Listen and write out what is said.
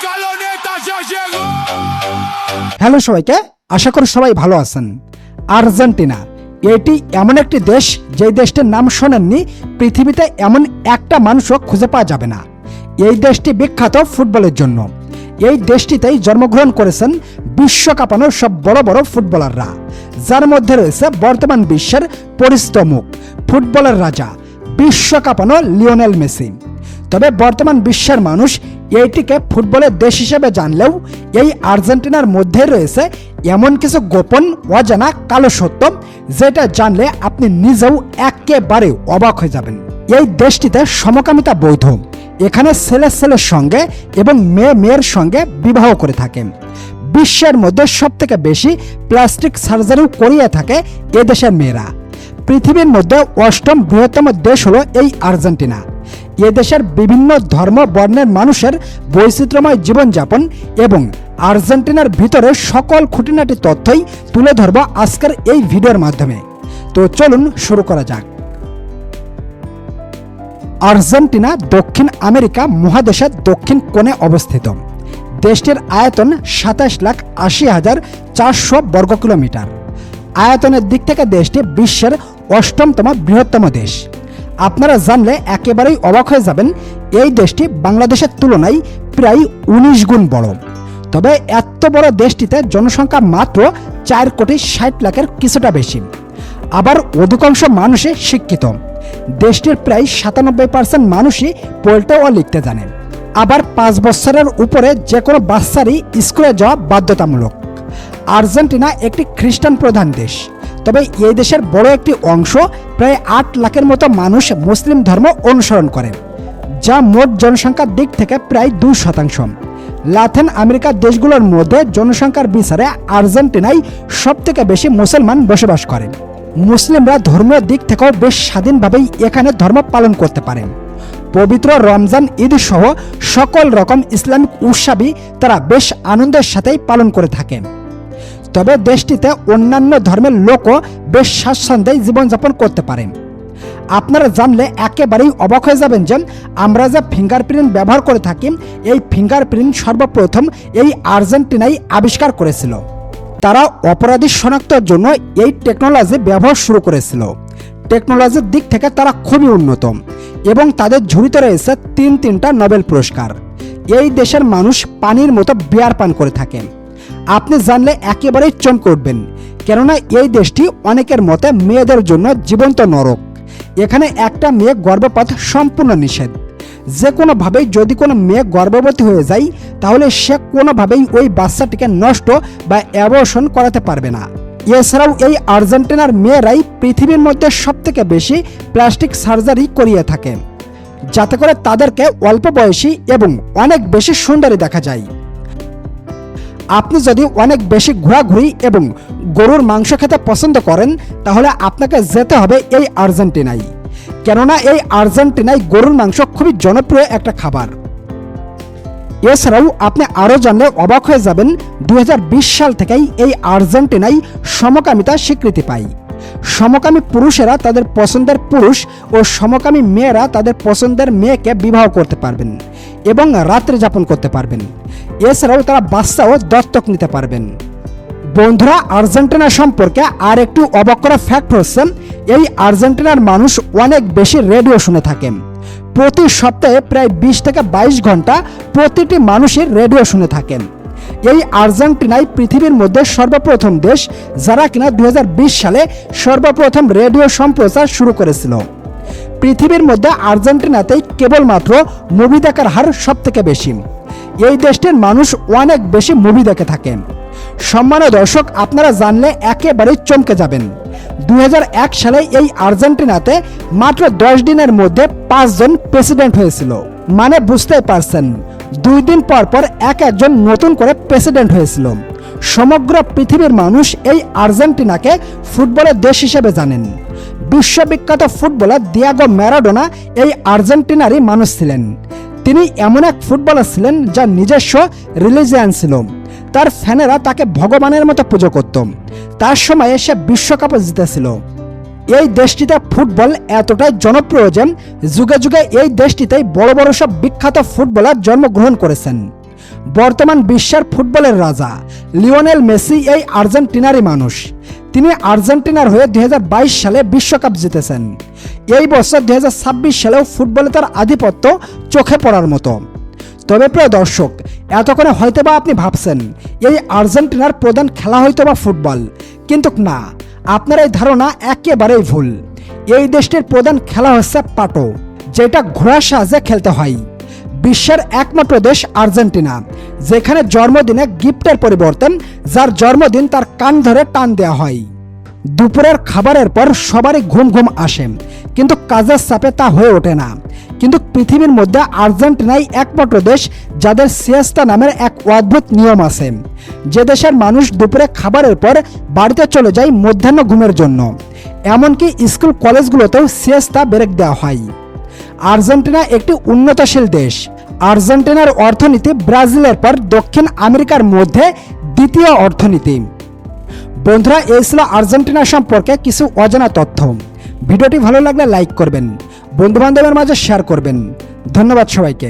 Escaloneta ya llegó. Hello সবাইকে, আশা করি সবাই ভালো আছেন। আর্জেন্টিনা এটি এমন একটি দেশ, যে দেশটির নাম শোনেননি পৃথিবীতে এমন একটা মানুষও খুঁজে পাওয়া যাবে না। এই দেশটি বিখ্যাত ফুটবলের জন্য। এই দেশটিতেই জন্মগ্রহণ করেছেন বিশ্ব কাঁপানোর সব বড় বড় ফুটবলাররা, যার মধ্যে রয়েছে বর্তমান বিশ্বের পরিচিত মুখ, ফুটবলের রাজা, বিশ্ব কাঁপানো লিওনেল মেসি। তবে বর্তমান বিশ্বের মানুষ এইটিকে ফুটবলের দেশ হিসেবে জানলেও এই আর্জেন্টিনার মধ্যে রয়েছে এমন কিছু গোপন অজানা কালো সত্য, যেটা জানলে আপনি নিজেও একেবারে অবাক হয়ে যাবেন। এই দেশটিতে সমকামিতা বৈধ। এখানে ছেলে ছেলের সঙ্গে এবং মেয়ে মেয়ের সঙ্গে বিবাহ করে থাকেন। বিশ্বের মধ্যে সবথেকে বেশি প্লাস্টিক সার্জারিও করিয়ে থাকে এদেশের মেয়েরা। পৃথিবীর মধ্যে 8ম বৃহত্তম দেশ হলো এই আর্জেন্টিনা। এদেশের বিভিন্ন ধর্ম বর্ণের মানুষের বৈচিত্র্যময় জীবনযাপন এবং আর্জেন্টিনার ভিতরে সকল খুঁটিনাটি তথ্যই তুলে ধরব আজকের এই ভিডিওর মাধ্যমে। তো চলুন শুরু করা যাক। আর্জেন্টিনা দক্ষিণ আমেরিকা মহাদেশের দক্ষিণ কোণে অবস্থিত। দেশটির আয়তন 27,80,400 বর্গ কিলোমিটার। আয়তনের দিক থেকে দেশটি বিশ্বের 8মতম বৃহত্তম দেশ। আপনারা জানলে একেবারেই অবাক হয়ে যাবেন, এই দেশটি বাংলাদেশের তুলনায় প্রায় 19 গুণ বড়। তবে এত বড় দেশটিতে জনসংখ্যা মাত্র 4,60,00,000-এর কিছুটা বেশি। আবার অধিকাংশ মানুষই শিক্ষিত। দেশটির প্রায় 97% মানুষই পড়তে ও লিখতে জানেন। আবার 5 বছরের উপরে যে কোনো বাচ্চারই স্কুলে যাওয়া বাধ্যতামূলক। আর্জেন্টিনা একটি খ্রিস্টান প্রধান দেশ। তবে এই দেশের বড় একটি অংশ, প্রায় 8 লাখের মতো মানুষ মুসলিম ধর্ম অনুসরণ করেন, যা মোট জনসংখ্যার দিক থেকে প্রায় 2%। লাতিন আমেরিকার দেশগুলোর মধ্যে জনসংখ্যার বিচারে আর্জেন্টিনায় সবথেকে বেশি মুসলমান বসবাস করেন। মুসলিমরা ধর্মীয় দিক থেকেও বেশ স্বাধীনভাবেই এখানে ধর্ম পালন করতে পারেন। পবিত্র রমজান ঈদ সহ সকল রকম ইসলামিক উৎসবই তারা বেশ আনন্দের সাথেই পালন করে থাকেন। তবে দেশটিতে অন্যান্য ধর্মের লোকও বেশ স্বাচ্ছন্দ্যে জীবনযাপন করতে পারেন। আপনারা জানলে একেবারেই অবাক হয়ে যাবেন যে আমরা যে ফিঙ্গারপ্রিন্ট ব্যবহার করে থাকি, এই ফিঙ্গারপ্রিন্ট সর্বপ্রথম এই আর্জেন্টিনায় আবিষ্কার করেছিল। তারা অপরাধী শনাক্তের জন্য এই টেকনোলজি ব্যবহার শুরু করেছিল। টেকনোলজির দিক থেকে তারা খুবই উন্নত এবং তাদের ঝুড়িতে রয়েছে 3টা নোবেল পুরস্কার। এই দেশের মানুষ পানির মতো বিয়ার পান করে থাকেন। আপনি জানলে একেবারেই চমকে উঠবেন, কেননা এই দেশটি অনেকের মতে মেয়েদের জন্য জীবন্ত নরক। এখানে একটা মেয়ে গর্ভপাত সম্পূর্ণ নিষেধ। যে কোনোভাবেই যদি কোনো মেয়ে গর্ভবতী হয়ে যায়, তাহলে সে কোনোভাবেই ওই বাচ্চাটিকে নষ্ট বা অ্যাবর্শন করাতে পারবে না। এছাড়াও এই আর্জেন্টিনার মেয়েরাই পৃথিবীর মধ্যে সবথেকে বেশি প্লাস্টিক সার্জারি করিয়ে থাকে, যাতে করে তাদেরকে অল্প বয়সী এবং অনেক বেশি সুন্দরী দেখা যায়। আপনি যদি অনেক বেশি ঘোরাঘুরি এবং গরুর মাংস খেতে পছন্দ করেন, তাহলে আপনাকে যেতে হবে এই আর্জেন্টিনায়, কেননা এই আর্জেন্টিনায় গরুর মাংস খুবই জনপ্রিয় একটা খাবার। এছাড়াও আপনি আরও জানলে অবাক হয়ে যাবেন, 2020 সাল থেকেই এই আর্জেন্টিনায় সমকামিতা স্বীকৃতি পায়। সমকামী পুরুষেরা তাদের পছন্দের পুরুষ ও সমকামী মেয়েরা তাদের পছন্দের মেয়েকে বিবাহ করতে পারবেন এবং রাত্রি যাপন করতে পারবেন। এছাড়াও তারা বাচ্চাও দত্তক নিতে পারবেন। বন্ধুরা, আর্জেন্টিনা সম্পর্কে আর একটু অবাক করা ফ্যাক্ট হচ্ছে, এই আর্জেন্টিনার মানুষ অনেক বেশি রেডিও শুনে থাকেন। প্রতি সপ্তাহে প্রায় 20 থেকে 22 ঘন্টা প্রতিটি মানুষের রেডিও শুনে থাকেন। এই আর্জেন্টিনায় পৃথিবীর মধ্যে সর্বপ্রথম দেশ, যারা কিনা 2020 সালে সর্বপ্রথম রেডিও সম্প্রচার শুরু করেছিল। পৃথিবীর মধ্যে আর্জেন্টিনাতেই কেবলমাত্র মুভি দেখার হার সবথেকে বেশি। এই দেশটির মানুষ অনেক বেশি মুভি দেখে থাকেন। সম্মানীয় দর্শক, আপনারা জানলে একেবারেই চমকে যাবেন, 2001 সালে এই আর্জেন্টিনাতে মাত্র 10 দিনের মধ্যে 5 জন প্রেসিডেন্ট হয়েছিল। মানে বুঝতেই পারছেন, 2 দিন পর পর একজন নতুন করে প্রেসিডেন্ট হয়েছিল। সমগ্র পৃথিবীর মানুষ এই আর্জেন্টিনাকে ফুটবলের দেশ হিসেবে জানেন। বিশ্ববিখ্যাত ফুটবলার দিয়েগো ম্যারাডোনা এই আর্জেন্টিনারই মানুষ ছিলেন। তিনি এমন এক ফুটবলার ছিলেন যার নিজস্ব রিলিজিয়ান ছিল। তার ফ্যানেরা তাকে ভগবানের মতো পুজো করত। তার সময়ে সে বিশ্বকাপও জিতেছিল। এই দেশটিতে ফুটবল এতটাই জনপ্রিয় যে যুগে যুগে এই দেশটিতেই বড় বড় সব বিখ্যাত ফুটবলার জন্মগ্রহণ করেছেন। বর্তমান বিশ্বের ফুটবলের রাজা লিওনেল মেসি এই আর্জেন্টিনারই মানুষ। তিনি আর্জেন্টিনার হয়ে 2022 সালে বিশ্বকাপ জিতেছেন। এই বছর 2026 সালেও ফুটবলে তার আধিপত্য চোখে পড়ার মতো। তবে প্রিয় দর্শক, এতক্ষণে হয়তোবা আপনি ভাবছেন এই আর্জেন্টিনার প্রধান খেলা হয়তোবা ফুটবল, কিন্তু না, আপনার এই ধারণা একেবারেই ভুল। এই দেশটির প্রধান খেলা হচ্ছে পাটো, যেটা ঘোড়ার সাহায্যে খেলতে হয়। বিশ্বের একমাত্র দেশ আর্জেন্টিনা, যেখানে জন্মদিনে গিফটের পরিবর্তন যার জন্মদিন তার কান ধরে টান দেওয়া হয়। দুপুরের খাবারের পর সবারই ঘুম ঘুম আসে, কিন্তু কাজের চাপে তা হয়ে ওঠে না। কিন্তু পৃথিবীর মধ্যে আর্জেন্টিনাই একমাত্র দেশ যাদের সিয়েস্তা নামের এক অদ্ভুত নিয়ম আছে, যে দেশের মানুষ দুপুরে খাবারের পর বাড়িতে চলে যায় মধ্যাহ্ন ঘুমের জন্য। এমনকি স্কুল কলেজগুলোতেও সিয়েস্তা ব্রেক দেওয়া হয়। আর্জেন্টিনা একটি উন্নতশীল দেশ। আর্জেন্টিনার অর্থনীতি ব্রাজিলের পর দক্ষিণ আমেরিকার মধ্যে দ্বিতীয় অর্থনীতি। বন্ধুরা, এই ছিল আর্জেন্টিনা সম্পর্কে কিছু অজানা তথ্য। ভিডিওটি ভালো লাগলে লাইক করবেন, বন্ধুবান্ধবের মাঝে শেয়ার করবেন। ধন্যবাদ সবাইকে।